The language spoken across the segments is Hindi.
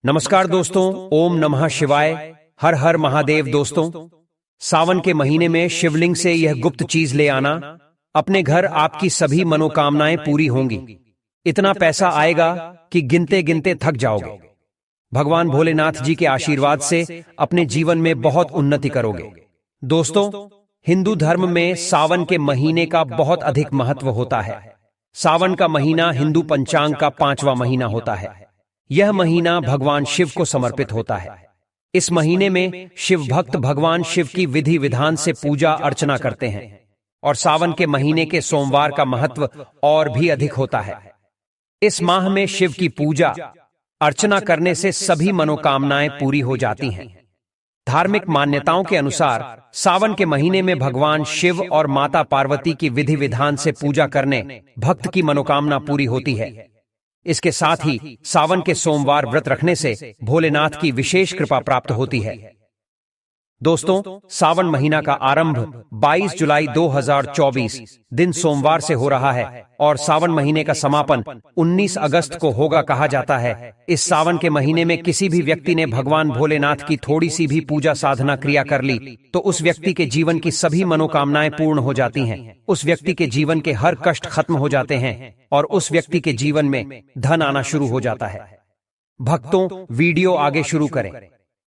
नमस्कार दोस्तों, ओम नमः शिवाय, हर हर महादेव। दोस्तों, सावन के महीने में शिवलिंग से यह गुप्त चीज ले आना, अपने घर आपकी सभी मनोकामनाएं पूरी होंगी। इतना पैसा आएगा कि गिनते गिनते थक जाओगे। भगवान भोलेनाथ जी के आशीर्वाद से अपने जीवन में बहुत उन्नति करोगे। दोस्तों, हिंदू धर्म में सावन के महीने का बहुत अधिक महत्व होता है। सावन का महीना हिंदू पंचांग का 5वां महीना होता है। यह महीना भगवान शिव को समर्पित होता है। इस महीने में शिव भक्त भगवान शिव की विधि विधान से पूजा अर्चना करते हैं और सावन के महीने के सोमवार का महत्व और भी अधिक होता है। इस माह में शिव की पूजा अर्चना करने से सभी मनोकामनाएं पूरी हो जाती हैं। धार्मिक मान्यताओं के अनुसार सावन के महीने में भगवान शिव और माता पार्वती की विधि विधान से पूजा करने भक्त की मनोकामना पूरी होती है। इसके साथ ही सावन के सोमवार व्रत रखने से भोलेनाथ की विशेष कृपा प्राप्त होती है। दोस्तों, सावन महीना का आरंभ 22 जुलाई 2024 दिन सोमवार से हो रहा है और सावन महीने का समापन 19 अगस्त को होगा कहा जाता है। इस सावन के महीने में किसी भी व्यक्ति ने भगवान भोलेनाथ की थोड़ी सी भी पूजा साधना क्रिया कर ली तो उस व्यक्ति के जीवन की सभी मनोकामनाएं पूर्ण हो जाती हैं। उस व्यक्ति के जीवन के हर कष्ट खत्म हो जाते हैं और उस व्यक्ति के जीवन में धन आना शुरू हो जाता है। भक्तों, वीडियो आगे शुरू करें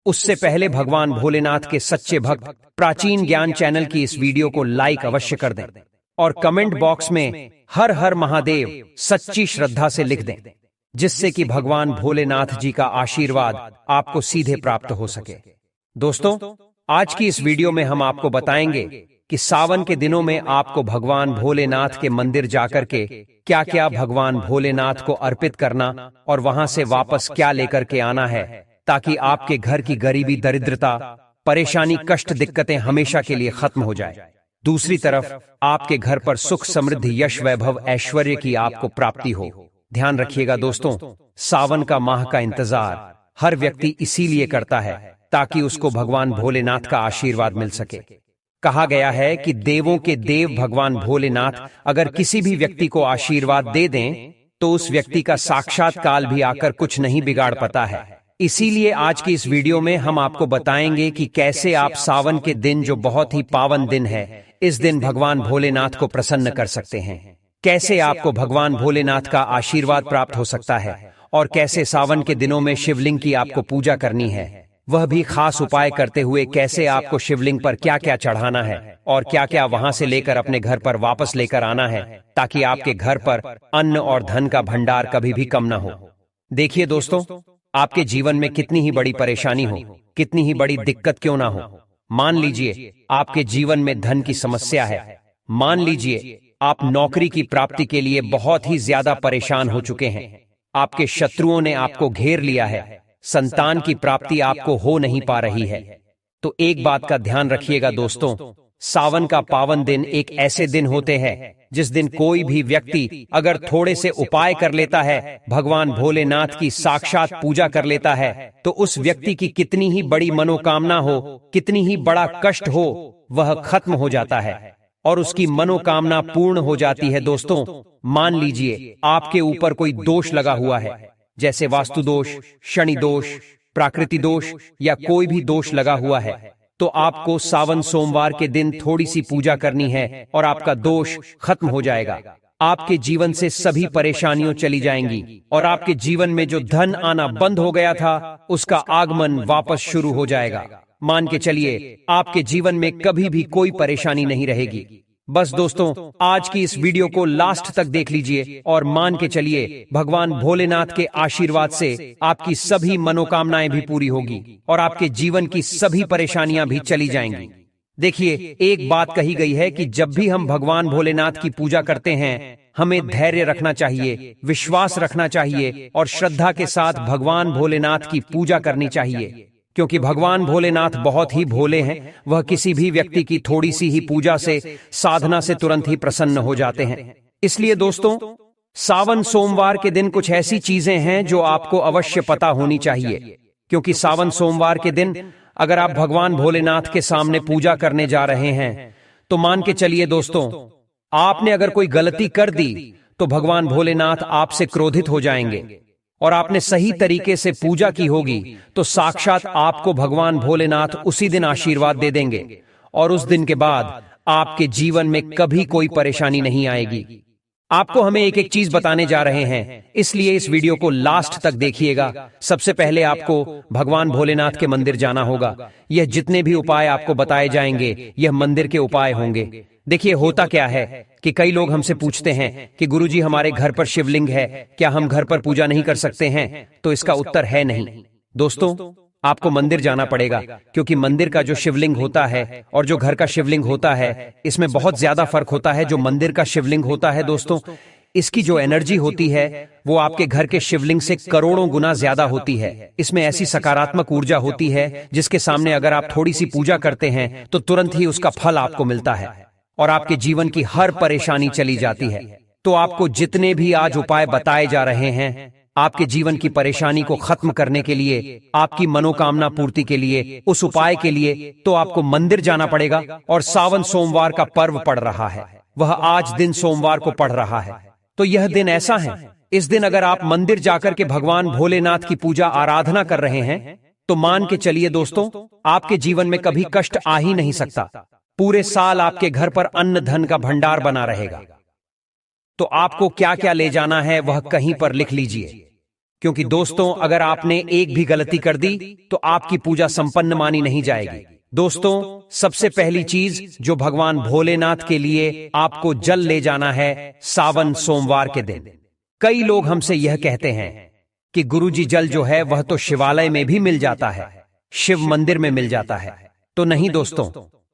उससे पहले भगवान भोलेनाथ के सच्चे भक्त प्राचीन ज्ञान चैनल की इस वीडियो को लाइक अवश्य कर दें और कमेंट बॉक्स में हर हर महादेव सच्ची श्रद्धा से लिख दें, जिससे कि भगवान भोलेनाथ जी का आशीर्वाद आपको सीधे प्राप्त हो सके। दोस्तों, आज की इस वीडियो में हम आपको बताएंगे कि सावन के दिनों में आपको भगवान भोलेनाथ के मंदिर जाकर के क्या क्या भगवान भोलेनाथ को अर्पित करना और वहां से वापस क्या लेकर के आना है, ताकि आपके घर की गरीबी, दरिद्रता, परेशानी, कष्ट, दिक्कतें हमेशा के लिए खत्म हो जाए। दूसरी तरफ आपके घर पर सुख, समृद्धि, यश, वैभव, ऐश्वर्य की आपको प्राप्ति हो। ध्यान रखिएगा दोस्तों, सावन का माह का इंतजार हर व्यक्ति इसीलिए करता है ताकि उसको भगवान भोलेनाथ का आशीर्वाद मिल सके। कहा गया है कि देवों के देव भगवान भोलेनाथ अगर किसी भी व्यक्ति को आशीर्वाद दे दें तो उस व्यक्ति का साक्षात काल भी आकर कुछ नहीं बिगाड़ पाता है। इसीलिए आज की इस वीडियो में हम आपको बताएंगे कि कैसे आप सावन के दिन, जो बहुत ही पावन दिन है, इस दिन भगवान भोलेनाथ को प्रसन्न कर सकते हैं। कैसे आपको भगवान भोलेनाथ का आशीर्वाद प्राप्त हो सकता है और कैसे सावन के दिनों में शिवलिंग की आपको पूजा करनी है, वह भी खास उपाय करते हुए। कैसे आपको शिवलिंग पर क्या क्या चढ़ाना है और क्या क्या वहां से लेकर अपने घर पर वापस लेकर आना है, ताकि आपके घर पर अन्न और धन का भंडार कभी भी कम न हो। देखिए दोस्तों, आपके जीवन में कितनी ही बड़ी परेशानी हो, कितनी ही बड़ी दिक्कत क्यों ना हो, मान लीजिए आपके जीवन में धन की समस्या है, मान लीजिए आप नौकरी की प्राप्ति के लिए बहुत ही ज्यादा परेशान हो चुके हैं, आपके शत्रुओं ने आपको घेर लिया है, संतान की प्राप्ति आपको हो नहीं पा रही है, तो एक बात का ध्यान रखिएगा दोस्तों, सावन का पावन दिन एक ऐसे दिन होते हैं जिस दिन कोई भी व्यक्ति अगर थोड़े से उपाय कर लेता है, भगवान भोलेनाथ की साक्षात पूजा कर लेता है, तो उस व्यक्ति की कितनी ही बड़ी मनोकामना हो, कितनी ही बड़ा कष्ट हो, वह खत्म हो जाता है और उसकी मनोकामना पूर्ण हो जाती है। दोस्तों, मान लीजिए आपके ऊपर कोई दोष लगा हुआ है, जैसे वास्तु दोष, शनि दोष, प्राकृतिक दोष या कोई भी दोष लगा हुआ है, तो आपको सावन सोमवार के दिन थोड़ी सी पूजा करनी है और आपका दोष खत्म हो जाएगा। आपके जीवन से सभी परेशानियां चली जाएंगी और आपके जीवन में जो धन आना बंद हो गया था, उसका आगमन वापस शुरू हो जाएगा। मान के चलिए आपके जीवन में कभी भी कोई परेशानी नहीं रहेगी। बस दोस्तों, आज की इस वीडियो को लास्ट तक देख लीजिए और मान के चलिए भगवान भोलेनाथ के आशीर्वाद से आपकी सभी मनोकामनाएं भी पूरी होगी और आपके जीवन की सभी परेशानियां भी चली जाएंगी। देखिए, एक बात कही गई है कि जब भी हम भगवान भोलेनाथ की पूजा करते हैं, हमें धैर्य रखना चाहिए, विश्वास रखना चाहिए और श्रद्धा के साथ भगवान भोलेनाथ की पूजा करनी चाहिए, क्योंकि भगवान भोलेनाथ बहुत ही भोले हैं। वह किसी भी व्यक्ति की थोड़ी सी ही पूजा से, साधना से तुरंत ही प्रसन्न हो जाते हैं। इसलिए दोस्तों, सावन सोमवार के दिन कुछ ऐसी चीजें हैं जो आपको अवश्य पता होनी चाहिए, क्योंकि सावन सोमवार के दिन अगर आप भगवान भोलेनाथ के सामने पूजा करने जा रहे हैं, तो मान के चलिए दोस्तों, आपने अगर कोई गलती कर दी तो भगवान भोलेनाथ आपसे क्रोधित हो जाएंगे और आपने सही तरीके से पूजा की होगी तो साक्षात आपको भगवान भोलेनाथ उसी दिन आशीर्वाद दे देंगे और उस दिन के बाद आपके जीवन में कभी कोई परेशानी नहीं आएगी। आपको हमें एक एक चीज बताने जा रहे हैं, इसलिए इस वीडियो को लास्ट तक देखिएगा। सबसे पहले आपको भगवान भोलेनाथ के मंदिर जाना होगा। यह जितने भी उपाय आपको बताए जाएंगे यह मंदिर के उपाय होंगे। देखिए होता क्या है कि कई लोग हमसे पूछते हैं कि गुरुजी हमारे घर पर शिवलिंग है, क्या हम घर पर पूजा नहीं कर सकते हैं? तो इसका उत्तर है नहीं। दोस्तों, आपको मंदिर जाना पड़ेगा, क्योंकि मंदिर का जो शिवलिंग होता है और जो घर का शिवलिंग होता है इसमें बहुत ज्यादा फर्क होता है। जो मंदिर का शिवलिंग होता है दोस्तों, इसकी जो एनर्जी होती है वो आपके घर के शिवलिंग से करोड़ों गुना ज्यादा होती है। इसमें ऐसी सकारात्मक ऊर्जा होती है जिसके सामने अगर आप थोड़ी सी पूजा करते हैं तो तुरंत ही उसका फल आपको मिलता है और आपके जीवन की हर परेशानी चली जाती है। तो आपको जितने भी आज उपाय बताए जा रहे हैं आपके जीवन की परेशानी को खत्म करने के लिए, आपकी मनोकामना पूर्ति के लिए, उस उपाय के लिए तो आपको मंदिर जाना पड़ेगा। और सावन सोमवार का पर्व पड़ रहा है, वह आज दिन सोमवार को पड़ रहा है। तो यह दिन ऐसा है, इस दिन अगर आप मंदिर जाकर के भगवान भोलेनाथ की पूजा आराधना कर रहे हैं तो मान के चलिए दोस्तों, आपके जीवन में कभी कष्ट आ ही नहीं सकता। पूरे साल आपके घर पर अन्न धन का भंडार बना रहेगा। तो आपको क्या क्या ले जाना है वह कहीं पर लिख लीजिए, क्योंकि दोस्तों अगर आपने एक भी गलती कर दी तो आपकी पूजा संपन्न मानी नहीं जाएगी। दोस्तों, सबसे पहली चीज जो भगवान भोलेनाथ के लिए आपको जल ले जाना है सावन सोमवार के दिन। कई लोग हमसे यह कहते हैं कि गुरुजी जल जो है वह तो शिवालय में भी मिल जाता है, शिव मंदिर में मिल जाता है। तो नहीं दोस्तों,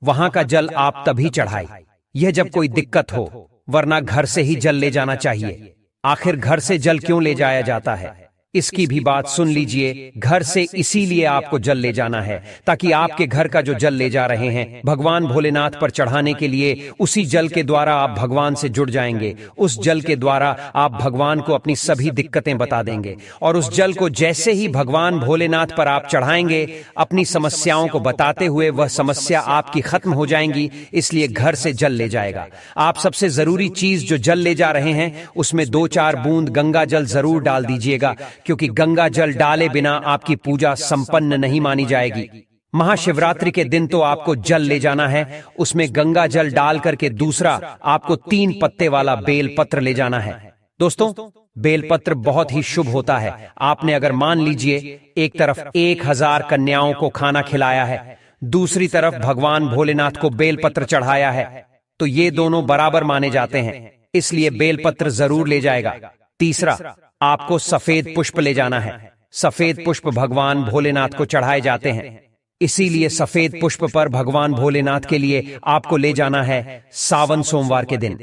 वहां का जल आप तभी चढ़ाए यह जब कोई दिक्कत हो, वरना घर से ही जल ले जाना चाहिए। आखिर घर से जल क्यों ले जाया जाता है इसकी भी बात सुन लीजिए। घर से इसीलिए आपको जल ले जाना है ताकि आपके घर का जो जल ले जा रहे हैं भगवान भोलेनाथ पर चढ़ाने के लिए, उसी जल के द्वारा आप भगवान से जुड़ जाएंगे। उस जल के द्वारा आप भगवान को अपनी सभी दिक्कतें बता देंगे और उस जल को जैसे ही भगवान भोलेनाथ पर आप चढ़ाएंगे, अपनी समस्याओं को बताते हुए वह समस्या आपकी खत्म हो जाएंगी। इसलिए घर से जल ले जाएगा। आप सबसे जरूरी चीज जो जल ले जा रहे हैं उसमें 2-4 बूंद गंगा जल जरूर डाल दीजिएगा, क्योंकि गंगा जल डाले बिना आपकी पूजा संपन्न नहीं मानी जाएगी। महाशिवरात्रि के दिन तो आपको जल ले जाना है, उसमें गंगा जल डाल करके दूसरा आपको 3 पत्ते वाला बेल पत्र ले जाना है। दोस्तों, बेल पत्र बहुत ही शुभ होता है। आपने अगर मान लीजिए एक तरफ 1000 कन्याओं को खाना खिलाया है, दूसरी तरफ भगवान भोलेनाथ को बेल पत्र चढ़ाया है, तो ये दोनों बराबर माने जाते हैं, इसलिए बेल पत्र जरूर ले जाएगा। तीसरा, आपको सफेद पुष्प ले जाना है। सफेद पुष्प भगवान भोलेनाथ को चढ़ाए जाते हैं, इसीलिए सफेद पुष्प पर भगवान भोलेनाथ के लिए आपको ले जाना है सावन सोमवार के दिन,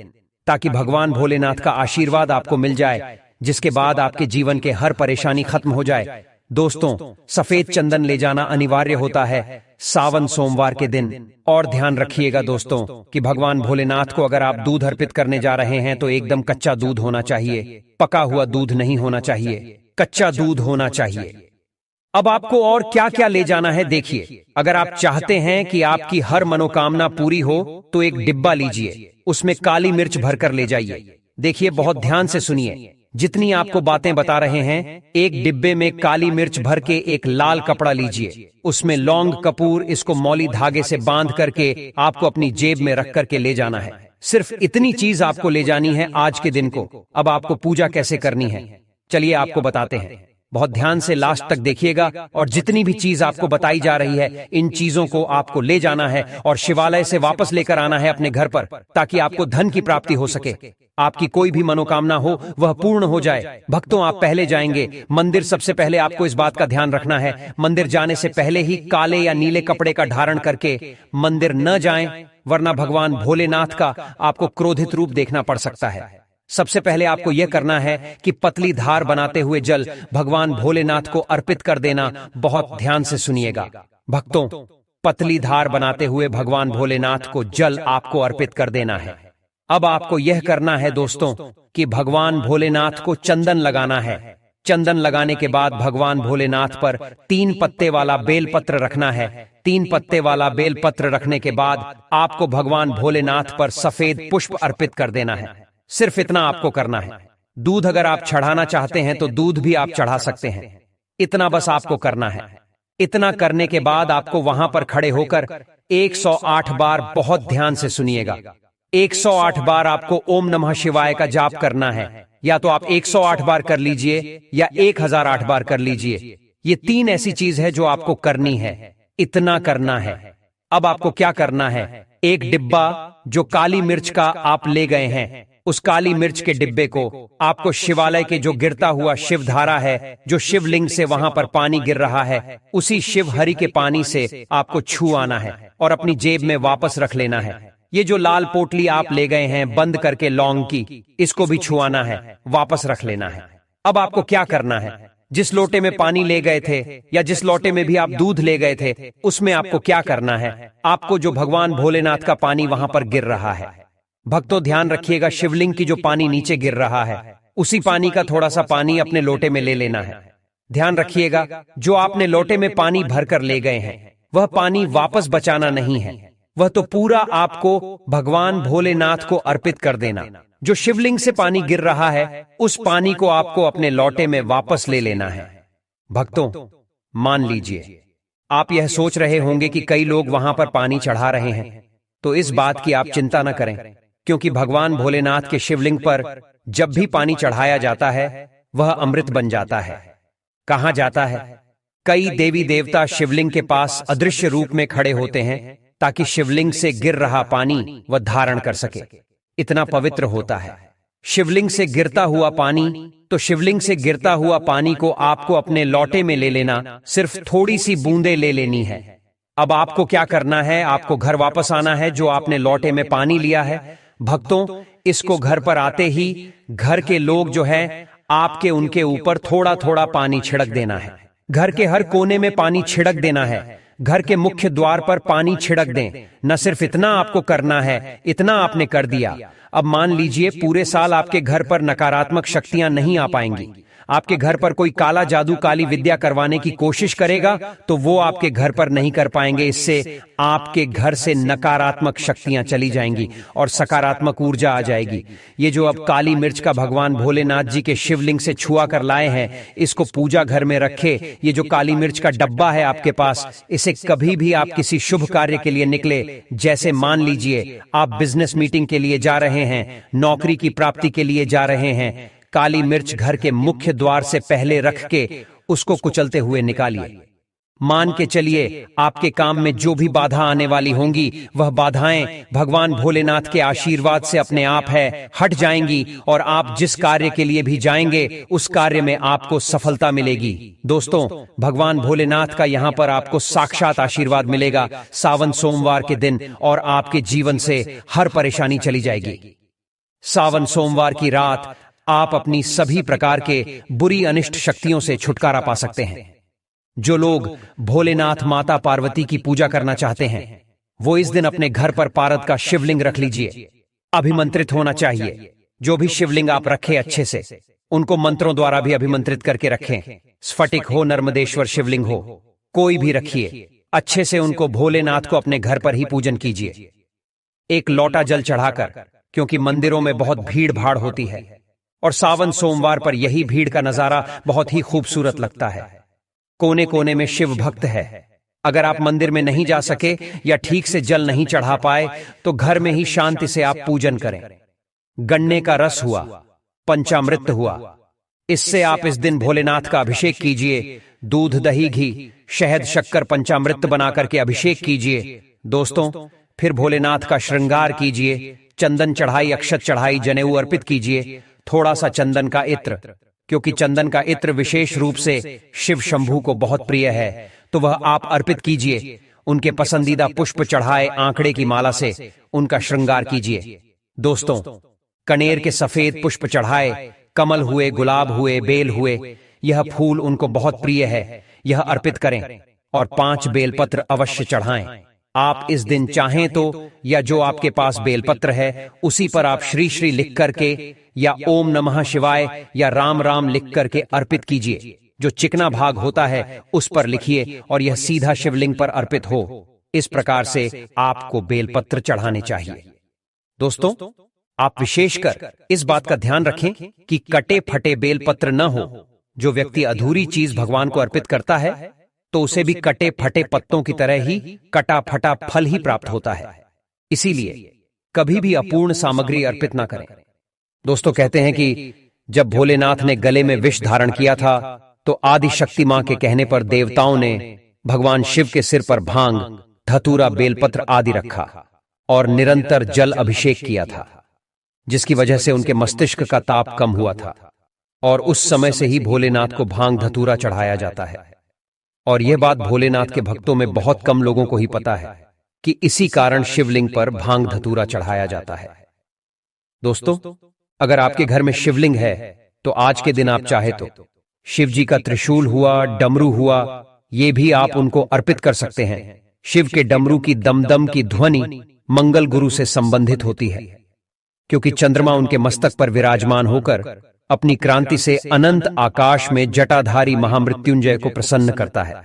ताकि भगवान भोलेनाथ का आशीर्वाद आपको मिल जाए, जिसके बाद आपके जीवन के हर परेशानी खत्म हो जाए। दोस्तों, सफेद चंदन ले जाना अनिवार्य होता है सावन सोमवार के दिन। और ध्यान रखिएगा दोस्तों कि भगवान भोलेनाथ को अगर आप दूध अर्पित करने जा रहे हैं तो एकदम कच्चा दूध होना चाहिए, पका हुआ दूध नहीं होना चाहिए, कच्चा दूध होना चाहिए। अब आपको और क्या क्या ले जाना है देखिए। अगर आप चाहते हैं कि आपकी हर मनोकामना पूरी हो तो एक डिब्बा लीजिए, उसमें काली मिर्च भरकर ले जाइए। देखिए, बहुत ध्यान से सुनिए, जितनी आपको बातें बता रहे हैं, एक डिब्बे में काली मिर्च भर के एक लाल कपड़ा लीजिए, उसमें लौंग कपूर इसको मौली धागे से बांध करके आपको अपनी जेब में रख करके ले जाना है। सिर्फ इतनी चीज आपको ले जानी है आज के दिन को। अब आपको पूजा कैसे करनी है चलिए आपको बताते हैं। बहुत ध्यान से लास्ट तक देखिएगा और जितनी भी चीज आपको बताई जा रही है इन चीजों को आपको ले जाना है और शिवालय से वापस लेकर आना है अपने घर पर, ताकि आपको धन की प्राप्ति हो सके, आपकी कोई भी मनोकामना हो वह पूर्ण हो जाए। भक्तों, आप पहले जाएंगे मंदिर। सबसे पहले आपको इस बात का ध्यान रखना है, मंदिर जाने से पहले ही काले या नीले कपड़े का धारण करके मंदिर न जाएं, वरना भगवान भोलेनाथ का आपको क्रोधित रूप देखना पड़ सकता है। सबसे पहले आपको यह करना है कि पतली धार बनाते हुए जल भगवान भोलेनाथ को अर्पित कर देना। बहुत ध्यान से सुनिएगा भक्तों, पतली धार बनाते हुए भगवान भोलेनाथ को जल आपको अर्पित कर देना है। अब आपको यह करना है दोस्तों कि भगवान भोलेनाथ को चंदन लगाना है। चंदन लगाने के बाद भगवान भोलेनाथ पर 3 पत्ते वाला बेलपत्र रखना है। 3 पत्ते वाला बेलपत्र रखने के बाद आपको भगवान भोलेनाथ पर सफेद पुष्प अर्पित कर देना है। सिर्फ इतना आपको करना है। दूध अगर आप चढ़ाना चाहते हैं तो दूध भी आप चढ़ा सकते हैं। इतना बस आपको करना है। इतना करने के बाद आपको वहां पर खड़े होकर 108 बार बहुत ध्यान से सुनिएगा। 108 बार आपको ओम नमः शिवाय का जाप करना है। या तो आप 108 बार कर लीजिए या 1008 बार कर लीजिए। ये 3 ऐसी चीज है जो आपको करनी है। इतना करना है। अब आपको क्या करना है, एक डिब्बा जो काली मिर्च का आप ले गए हैं, उस काली मिर्च के डिब्बे को आपको शिवालय के जो गिरता हुआ शिव धारा है, जो शिवलिंग से वहां पर पानी गिर रहा है, उसी शिव हरि के पानी से आपको छू आना है और अपनी जेब में वापस रख लेना है। ये जो लाल पोटली आप ले गए हैं बंद करके लौंग की, इसको भी छुआना है, वापस रख लेना है। अब आपको क्या करना है, जिस लोटे में पानी ले गए थे या जिस लोटे में भी आप दूध ले गए थे, उसमें आपको क्या करना है, आपको जो भगवान भोलेनाथ का पानी वहां पर गिर रहा है, भक्तों ध्यान रखिएगा, शिवलिंग की जो पानी नीचे गिर रहा है, उसी पानी का थोड़ा सा पानी अपने लोटे में ले लेना है। ध्यान रखिएगा, जो आपने लोटे में पानी भरकर ले गए हैं, वह पानी वापस बचाना नहीं है, वह तो पूरा आपको भगवान भोलेनाथ को अर्पित कर देना। जो शिवलिंग से पानी गिर रहा है, उस पानी को आपको अपने लोटे में वापस ले लेना है। भक्तों, मान लीजिए आप यह सोच रहे होंगे कि कई लोग वहां पर पानी चढ़ा रहे हैं, तो इस बात की आप चिंता न करें, क्योंकि भगवान भोलेनाथ के शिवलिंग पर जब भी पानी चढ़ाया जाता है, वह अमृत बन जाता है। कहां जाता है? कई देवी देवता शिवलिंग के पास अदृश्य रूप में खड़े होते हैं ताकि शिवलिंग से गिर रहा पानी वह धारण कर सके। इतना पवित्र होता है शिवलिंग से गिरता हुआ पानी। तो शिवलिंग से गिरता हुआ पानी को आपको अपने लोटे में ले लेना, सिर्फ थोड़ी सी बूंदे ले लेनी है। अब आपको क्या करना है, आपको घर वापस आना है जो आपने लोटे में पानी लिया है। भक्तों, इसको घर पर आते ही घर के लोग जो है आपके उनके ऊपर थोड़ा थोड़ा पानी छिड़क देना है। घर के हर कोने में पानी छिड़क देना है। घर के मुख्य द्वार पर पानी छिड़क दें। न सिर्फ इतना आपको करना है, इतना आपने कर दिया। अब मान लीजिए पूरे साल आपके घर पर नकारात्मक शक्तियां नहीं आ पाएंगी। आपके घर पर कोई काला जादू काली विद्या करवाने की कोशिश करेगा तो वो आपके घर पर नहीं कर पाएंगे। इससे आपके घर से नकारात्मक शक्तियां चली जाएंगी और सकारात्मक ऊर्जा आ जाएगी। ये जो अब काली मिर्च का भगवान भोलेनाथ जी के शिवलिंग से छुआ कर लाए हैं, इसको पूजा घर में रखे। ये जो काली मिर्च का डब्बा है आपके पास, इसे कभी भी आप किसी शुभ कार्य के लिए निकले, जैसे मान लीजिए आप बिजनेस मीटिंग के लिए जा रहे हैं, नौकरी की प्राप्ति के लिए जा रहे हैं, काली मिर्च घर के मुख्य द्वार से पहले रख के उसको कुचलते हुए निकालिए। मान के चलिए आपके काम में जो भी बाधा आने वाली होंगी, वह बाधाएं भगवान भोलेनाथ के आशीर्वाद से अपने आप है हट जाएंगी और आप जिस कार्य के लिए भी जाएंगे, उस कार्य में आपको सफलता मिलेगी। दोस्तों, भगवान भोलेनाथ का यहाँ पर आपको साक्षात आशीर्वाद मिलेगा सावन सोमवार के दिन, और आपके जीवन से हर परेशानी चली जाएगी। सावन सोमवार की रात आप अपनी सभी प्रकार के बुरी अनिष्ट शक्तियों से छुटकारा पा सकते हैं। जो लोग भोलेनाथ माता पार्वती की पूजा करना चाहते हैं, वो इस दिन अपने घर पर पारद का शिवलिंग रख लीजिए। अभिमंत्रित होना चाहिए। जो भी शिवलिंग आप रखें अच्छे से उनको मंत्रों द्वारा भी अभिमंत्रित करके रखें। स्फटिक हो, नर्मदेश्वर शिवलिंग हो, कोई भी रखिए, अच्छे से उनको भोलेनाथ को अपने घर पर ही पूजन कीजिए। एक लोटा जल चढ़ाकर, क्योंकि मंदिरों में बहुत भीड़ भाड़ होती है और सावन सोमवार पर यही भीड़ का नजारा बहुत ही खूबसूरत लगता है। कोने कोने में शिव भक्त है। अगर आप मंदिर में नहीं जा सके या ठीक से जल नहीं चढ़ा पाए तो घर में ही शांति से आप पूजन करें। गन्ने का रस हुआ, पंचामृत हुआ, इससे आप इस दिन भोलेनाथ का अभिषेक कीजिए। दूध दही घी शहद शक्कर पंचामृत बनाकर के अभिषेक कीजिए। दोस्तों, फिर भोलेनाथ का श्रृंगार कीजिए। चंदन चढ़ाई, अक्षत चढ़ाई, जनेऊ अर्पित कीजिए। थोड़ा सा चंदन का इत्र, क्योंकि चंदन का इत्र विशेष रूप से शिव शंभू को बहुत प्रिय है, तो वह आप अर्पित कीजिए। उनके पसंदीदा पुष्प चढ़ाए आंकड़े की माला से उनका श्रृंगार कीजिए। दोस्तों, कनेर के सफेद पुष्प चढ़ाए, कमल हुए, गुलाब हुए, बेल हुए, यह फूल उनको बहुत प्रिय है, यह अर्पित करें और 5 बेलपत्र अवश्य चढ़ाएं। आप इस दिन चाहें तो या जो आपके पास बेलपत्र है उसी पर आप श्री श्री लिख करके या ओम नमः शिवाय या राम राम लिख करके अर्पित कीजिए। जो चिकना भाग होता है उस पर लिखिए और यह सीधा शिवलिंग पर अर्पित हो। इस प्रकार से आपको बेलपत्र चढ़ाने चाहिए। दोस्तों, आप विशेषकर इस बात का ध्यान रखें कि कटे फटे बेलपत्र न हो। जो व्यक्ति अधूरी चीज भगवान को अर्पित करता है तो उसे भी कटे फटे पत्तों की तरह ही कटा फटा फल ही प्राप्त होता है। इसीलिए कभी भी अपूर्ण सामग्री अर्पित ना करें। दोस्तों, कहते हैं कि जब भोलेनाथ ने गले में विष धारण किया था तो आदि शक्ति मां के कहने पर देवताओं ने भगवान शिव के सिर पर भांग, धतूरा, बेलपत्र आदि रखा और निरंतर जल अभिषेक किया था, जिसकी वजह से उनके मस्तिष्क का ताप कम हुआ था। और उस समय से ही भोलेनाथ को भांग धतूरा चढ़ाया जाता है। और यह बात भोलेनाथ के भक्तों में बहुत कम लोगों को ही पता है कि इसी कारण शिवलिंग पर भांग धतूरा चढ़ाया जाता है। दोस्तों, अगर आपके घर में शिवलिंग है तो आज के दिन आप चाहे तो शिव जी का त्रिशूल हुआ, डमरू हुआ, ये भी आप उनको अर्पित कर सकते हैं। शिव के डमरू की दमदम की ध्वनि मंगल गुरु से संबंधित होती है, क्योंकि चंद्रमा उनके मस्तक पर विराजमान होकर अपनी क्रांति से अनंत आकाश में जटाधारी महामृत्युंजय को प्रसन्न करता है।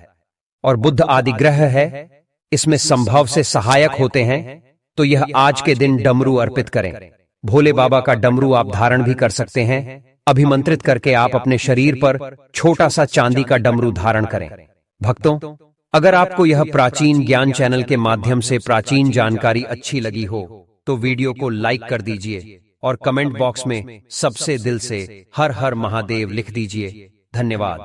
और बुध आदि ग्रह है, इसमें संभव से सहायक होते हैं। तो यह आज के दिन डमरू अर्पित करें। भोले बाबा का डमरू आप धारण भी कर सकते हैं। अभिमंत्रित करके आप अपने शरीर पर छोटा सा चांदी का डमरू धारण करें। भक्तों, अगर आपको यह प्राचीन ज्ञान चैनल के माध्यम से प्राचीन जानकारी अच्छी लगी हो तो वीडियो को लाइक कर दीजिए और कमेंट बॉक्स में सबसे दिल से हर हर महादेव लिख दीजिए। धन्यवाद।